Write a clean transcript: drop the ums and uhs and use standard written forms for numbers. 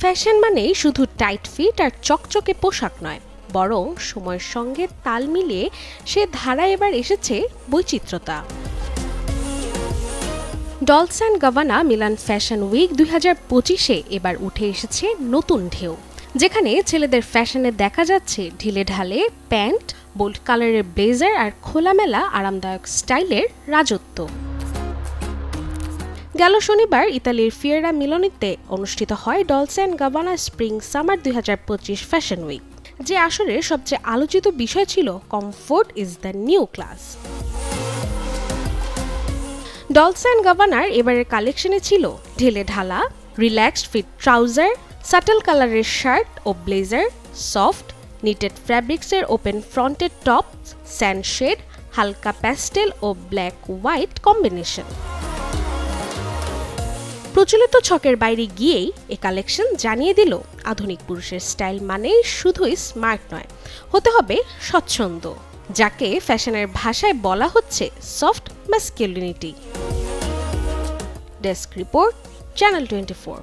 Fashion মানেই শুধু tight fit আর চকচকে পোশাক নয়, বরং সময়ের সঙ্গে তাল মিলিয়ে সে ধারায় এবার এসেছে বৈচিত্র্যতা। Dolce and Gabbana Milan fashion week 2025-এ এবার উঠে এসেছে নতুন ঢেউ, যেখানে ছেলেদের ফ্যাশনে দেখা যাচ্ছে ঢিলে ঢালে প্যান্ট, বোল্ড কালারের ব্লেজার আর খোলামেলা আরামদায়ক স্টাইলের রাজত্ব। গেল শনিবার ইতালির ফিয়েরা মিলানোতে অনুষ্ঠিত হয় Dolce and Gabbana spring summer 2025 fashion week, যে আসরের সবচেয়ে আলোচিত বিষয় ছিল comfort is the new class. Dolce and গাবানার এবারের কালেকশনে ছিল ঢেলে ঢালা রিল্যাক্সড ফিট ট্রাউজার, সাটল কালারের শার্ট ও ব্লেজার, সফট নিটেড ফ্যাব্রিক্সের ওপেন ফ্রন্টেড টপ, স্যান্ডশেড, হালকা প্যাস্টেল ও ব্ল্যাক হোয়াইট কম্বিনেশন। প্রচলিত ছকের বাইরে গিয়েই এ কালেকশন জানিয়ে দিল আধুনিক পুরুষের স্টাইল মানেই শুধুই স্মার্ট নয়, হতে হবে স্বচ্ছন্দ, যাকে ফ্যাশনের ভাষায় বলা হচ্ছে soft masculinity. Desk report, channel 24।